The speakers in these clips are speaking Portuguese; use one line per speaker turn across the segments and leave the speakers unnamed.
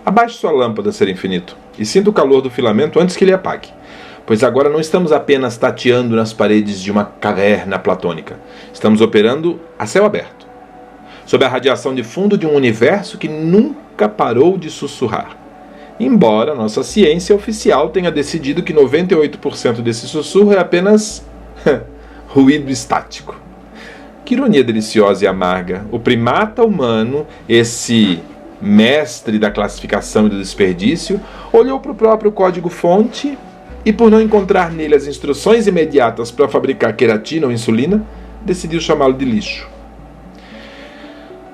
Abaixe sua lâmpada, ser infinito, e sinta o calor do filamento antes que ele apague. Pois agora não estamos apenas tateando nas paredes de uma caverna platônica. Estamos operando a céu aberto, sob a radiação de fundo de um universo que nunca parou de sussurrar. Embora nossa ciência oficial tenha decidido que 98% desse sussurro é apenas ruído estático. Que ironia deliciosa e amarga. O primata humano, esse mestre da classificação e do desperdício, olhou para o próprio código-fonte e, por não encontrar nele as instruções imediatas para fabricar queratina ou insulina, decidiu chamá-lo de lixo.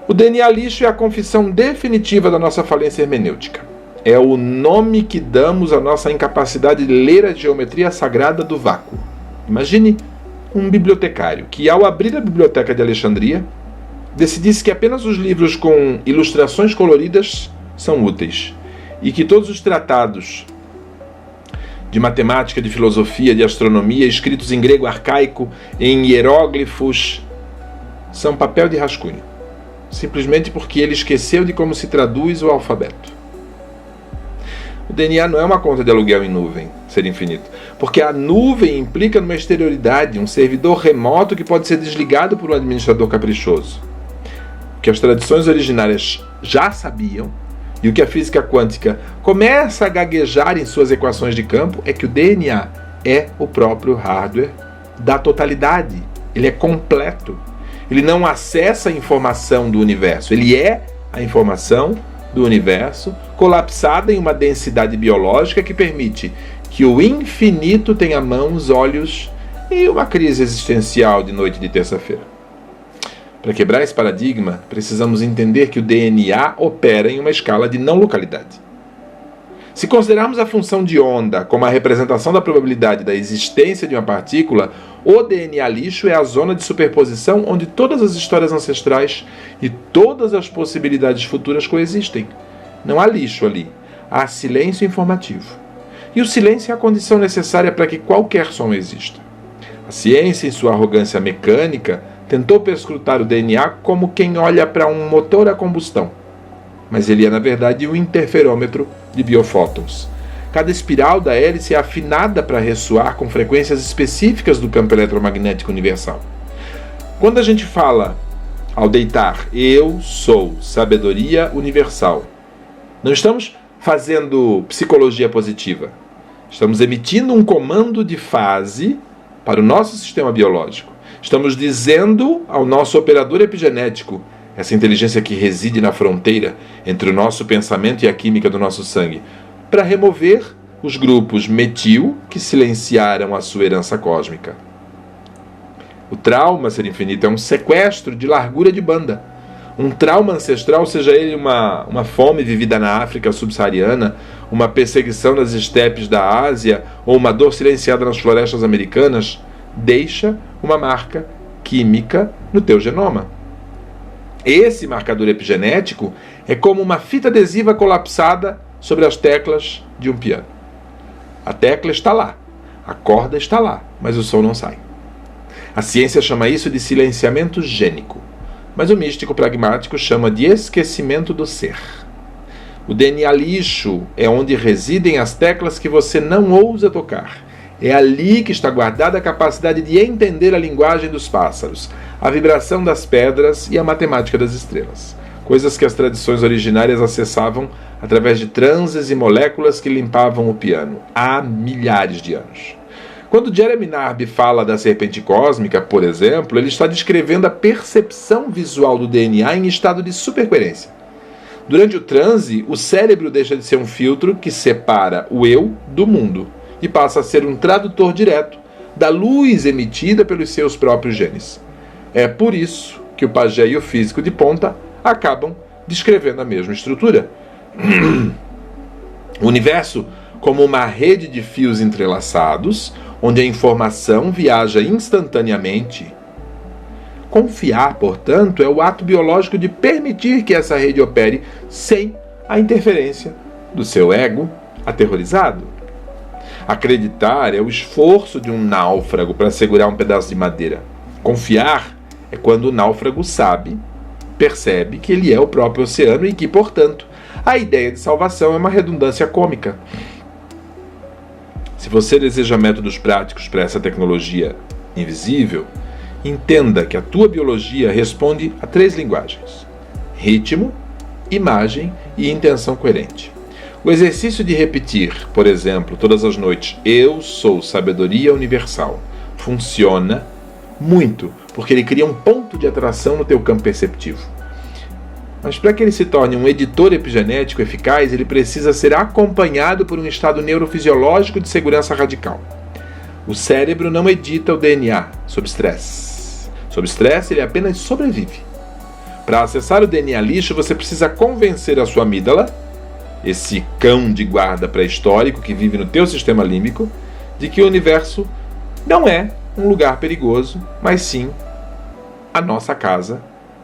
O DNA lixo é a confissão definitiva da nossa falência hermenêutica. É o nome que damos à nossa incapacidade de ler a geometria sagrada do vácuo. Imagine um bibliotecário que, ao abrir a biblioteca de Alexandria, decidisse que apenas os livros com ilustrações coloridas são úteis e que todos os tratados de matemática, de filosofia, de astronomia, escritos em grego arcaico, em hieróglifos, são papel de rascunho, simplesmente porque ele esqueceu de como se traduz o alfabeto. O DNA não é uma conta de aluguel em nuvem, ser infinito, porque a nuvem implica numa exterioridade, um servidor remoto que pode ser desligado por um administrador caprichoso. O que as tradições originárias já sabiam, e o que a física quântica começa a gaguejar em suas equações de campo, é que o DNA é o próprio hardware da totalidade. Ele é completo. Ele não acessa a informação do universo, ele é a informação do universo colapsada em uma densidade biológica que permite que o infinito tenha mãos, olhos e uma crise existencial de noite de terça-feira. Para quebrar esse paradigma, precisamos entender que o DNA opera em uma escala de não localidade. Se considerarmos a função de onda como a representação da probabilidade da existência de uma partícula, o DNA lixo é a zona de superposição onde todas as histórias ancestrais e todas as possibilidades futuras coexistem. Não há lixo ali, há silêncio informativo. E o silêncio é a condição necessária para que qualquer som exista. A ciência, em sua arrogância mecânica, tentou perscrutar o DNA como quem olha para um motor a combustão. Mas ele é, na verdade, um interferômetro de biofótons. Cada espiral da hélice é afinada para ressoar com frequências específicas do campo eletromagnético universal. Quando a gente fala, ao deitar, eu sou sabedoria universal, não estamos fazendo psicologia positiva. Estamos emitindo um comando de fase para o nosso sistema biológico. Estamos dizendo ao nosso operador epigenético, essa inteligência que reside na fronteira entre o nosso pensamento e a química do nosso sangue, para remover os grupos metil que silenciaram a sua herança cósmica. O trauma, ser infinito, é um sequestro de largura de banda. Um trauma ancestral, seja ele uma fome vivida na África subsaariana, uma perseguição nas estepes da Ásia ou uma dor silenciada nas florestas americanas, deixa uma marca química no teu genoma. Esse marcador epigenético é como uma fita adesiva colapsada sobre as teclas de um piano. A tecla está lá, a corda está lá, mas o som não sai. A ciência chama isso de silenciamento gênico, mas o místico pragmático chama de esquecimento do ser. O DNA lixo é onde residem as teclas que você não ousa tocar. É ali que está guardada a capacidade de entender a linguagem dos pássaros, a vibração das pedras e a matemática das estrelas. Coisas que as tradições originárias acessavam através de transes e moléculas que limpavam o piano há milhares de anos. Quando Jeremy Narby fala da serpente cósmica, por exemplo, ele está descrevendo a percepção visual do DNA em estado de supercoerência. Durante o transe, o cérebro deixa de ser um filtro que separa o eu do mundo e passa a ser um tradutor direto da luz emitida pelos seus próprios genes. É por isso que o pajé e o físico de ponta acabam descrevendo a mesma estrutura. O universo como uma rede de fios entrelaçados, onde a informação viaja instantaneamente. Confiar, portanto, é o ato biológico de permitir que essa rede opere sem a interferência do seu ego aterrorizado. Acreditar é o esforço de um náufrago para segurar um pedaço de madeira. Confiar é quando o náufrago percebe que ele é o próprio oceano e que, portanto, A ideia de salvação é uma redundância cômica. Se você deseja métodos práticos para essa tecnologia invisível, entenda que a tua biologia responde a 3 linguagens: ritmo, imagem e intenção coerente. O exercício de repetir, por exemplo, todas as noites, eu sou sabedoria universal, funciona muito, porque ele cria um ponto de atração no teu campo perceptivo. Mas para que ele se torne um editor epigenético eficaz, ele precisa ser acompanhado por um estado neurofisiológico de segurança radical. O cérebro não edita o DNA sob estresse. Sob estresse, ele apenas sobrevive. Para acessar o DNA lixo, você precisa convencer a sua amígdala, esse cão de guarda pré-histórico que vive no teu sistema límbico, de que o universo não é um lugar perigoso, mas sim a nossa casa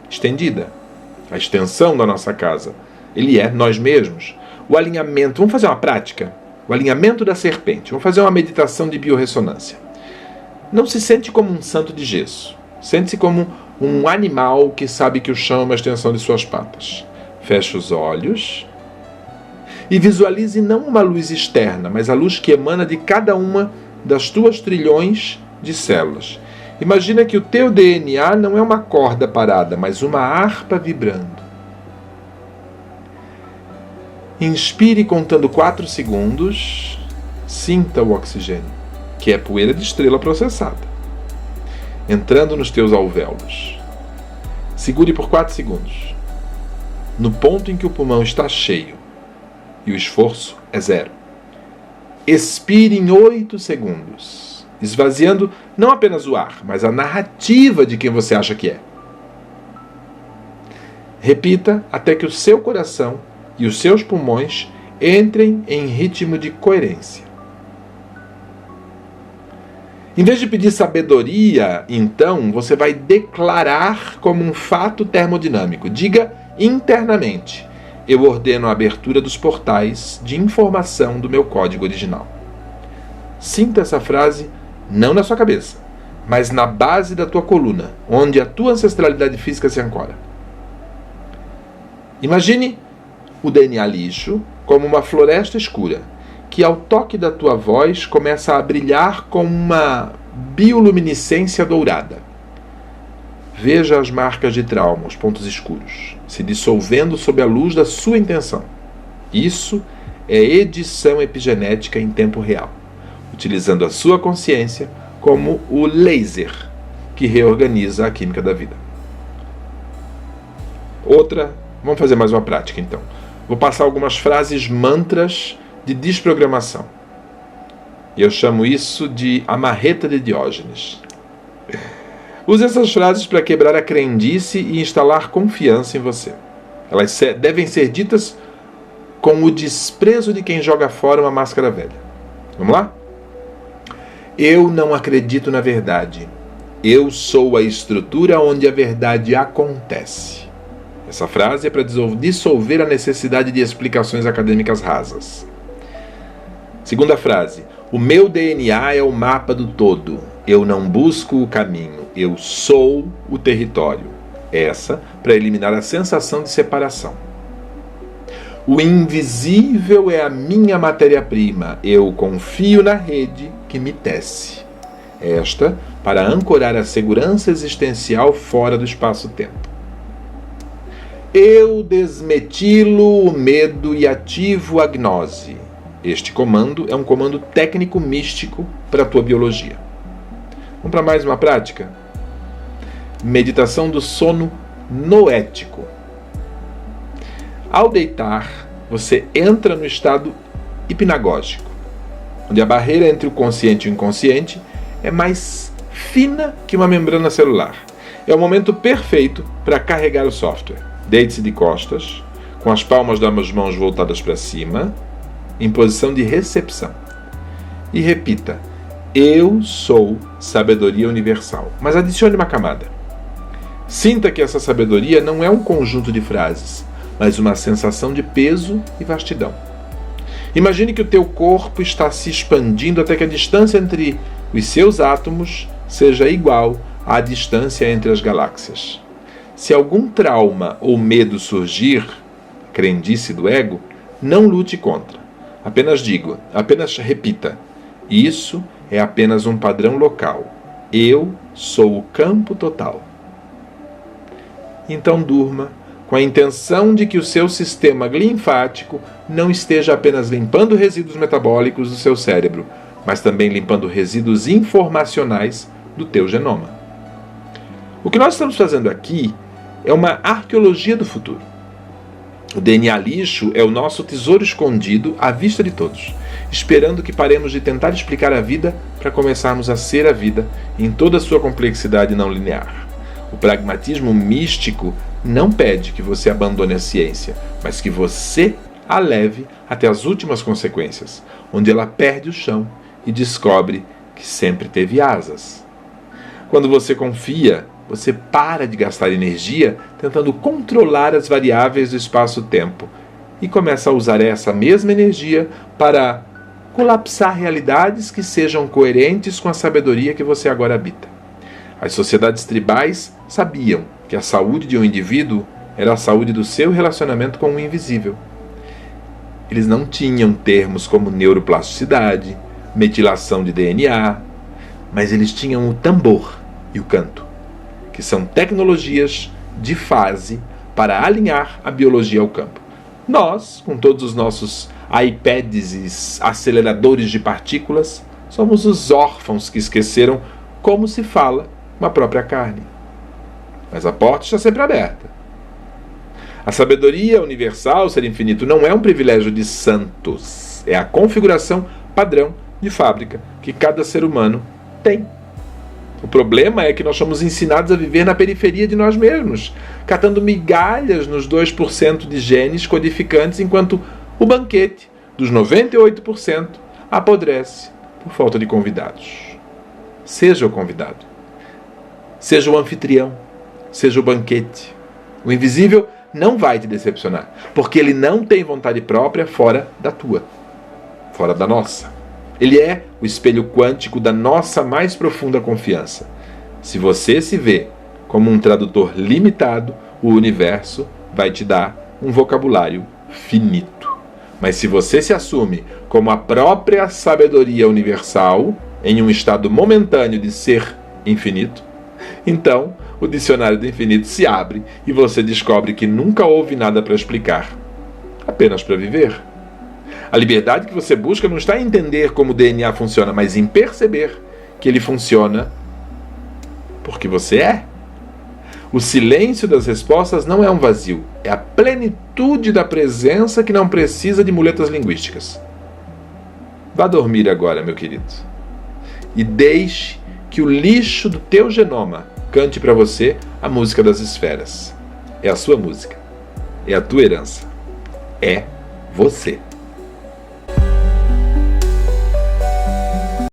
estendida, a extensão da nossa casa. Ele é nós mesmos. O alinhamento, vamos fazer uma prática? O alinhamento da serpente. Vamos fazer uma meditação de biorressonância. Não se sente como um santo de gesso. Sente-se como um animal que sabe que o chão é uma extensão de suas patas. Feche os olhos e visualize não uma luz externa, mas a luz que emana de cada uma das tuas trilhões de células. Imagina que o teu DNA não é uma corda parada, mas uma harpa vibrando. Inspire contando 4 segundos. Sinta o oxigênio, que é poeira de estrela processada, entrando nos teus alvéolos. Segure por 4 segundos. No ponto em que o pulmão está cheio e o esforço é 0. Expire em 8 segundos, esvaziando não apenas o ar, mas a narrativa de quem você acha que é. Repita até que o seu coração e os seus pulmões entrem em ritmo de coerência. Em vez de pedir sabedoria, então, você vai declarar como um fato termodinâmico. Diga internamente: eu ordeno a abertura dos portais de informação do meu código original. Sinta essa frase não na sua cabeça, mas na base da tua coluna, onde a tua ancestralidade física se ancora. Imagine o DNA lixo como uma floresta escura, que ao toque da tua voz começa a brilhar com uma bioluminescência dourada. Veja as marcas de trauma, os pontos escuros, se dissolvendo sob a luz da sua intenção. Isso é edição epigenética em tempo real, utilizando a sua consciência como o laser que reorganiza a química da vida. Vamos fazer mais uma prática então. Vou passar algumas frases mantras de desprogramação. E eu chamo isso de a marreta de Diógenes. Use essas frases para quebrar a crendice e instalar confiança em você. Elas devem ser ditas com o desprezo de quem joga fora uma máscara velha. Vamos lá? Eu não acredito na verdade. Eu sou a estrutura onde a verdade acontece. Essa frase é para dissolver a necessidade de explicações acadêmicas rasas. Segunda frase: o meu DNA é o mapa do todo. Eu não busco o caminho. Eu sou o território. Essa para eliminar a sensação de separação. O invisível é a minha matéria-prima. Eu confio na rede que me tece. Esta para ancorar a segurança existencial fora do espaço-tempo. Eu desmetilo o medo e ativo a gnose. Este comando é um comando técnico místico para a tua biologia. Vamos para mais uma prática? Meditação do sono noético. Ao deitar, você entra no estado hipnagógico, onde a barreira entre o consciente e o inconsciente é mais fina que uma membrana celular. É o momento perfeito para carregar o software. Deite-se de costas, com as palmas das mãos voltadas para cima, em posição de recepção. E repita: eu sou sabedoria universal. Mas adicione uma camada. Sinta que essa sabedoria não é um conjunto de frases, mas uma sensação de peso e vastidão. Imagine que o teu corpo está se expandindo até que a distância entre os seus átomos seja igual à distância entre as galáxias. Se algum trauma ou medo surgir, crendice do ego, não lute contra. Apenas repita: isso é apenas um padrão local. Eu sou o campo total. Então durma com a intenção de que o seu sistema linfático não esteja apenas limpando resíduos metabólicos do seu cérebro, mas também limpando resíduos informacionais do teu genoma. O que nós estamos fazendo aqui é uma arqueologia do futuro. O DNA lixo é o nosso tesouro escondido à vista de todos, esperando que paremos de tentar explicar a vida para começarmos a ser a vida em toda a sua complexidade não linear. O pragmatismo místico não pede que você abandone a ciência, mas que você a leve até as últimas consequências, onde ela perde o chão e descobre que sempre teve asas. Quando você confia, você para de gastar energia tentando controlar as variáveis do espaço-tempo e começa a usar essa mesma energia para colapsar realidades que sejam coerentes com a sabedoria que você agora habita. As sociedades tribais sabiam que a saúde de um indivíduo era a saúde do seu relacionamento com o invisível. Eles não tinham termos como neuroplasticidade, metilação de DNA, mas eles tinham o tambor e o canto, que são tecnologias de fase para alinhar a biologia ao campo. Nós, com todos os nossos iPads e aceleradores de partículas, somos os órfãos que esqueceram como se fala uma própria carne. Mas a porta está sempre aberta. A sabedoria universal, ser infinito, não é um privilégio de santos. É a configuração padrão de fábrica que cada ser humano tem. O problema é que nós somos ensinados a viver na periferia de nós mesmos, catando migalhas nos 2% de genes codificantes, enquanto o banquete dos 98% apodrece por falta de convidados. Seja o convidado. Seja o anfitrião. Seja o banquete. O invisível não vai te decepcionar, porque ele não tem vontade própria fora da tua, fora da nossa. Ele é o espelho quântico da nossa mais profunda confiança. Se você se vê como um tradutor limitado, o universo vai te dar um vocabulário finito. Mas se você se assume como a própria sabedoria universal, em um estado momentâneo de ser infinito, então o dicionário do infinito se abre e você descobre que nunca houve nada para explicar, apenas para viver. A liberdade que você busca não está em entender como o DNA funciona, mas em perceber que ele funciona porque você é. O silêncio das respostas não é um vazio, é a plenitude da presença que não precisa de muletas linguísticas. Vá dormir agora, meu querido, e deixe que o lixo do teu genoma cante para você a música das esferas. É a sua música, é a tua herança, é você.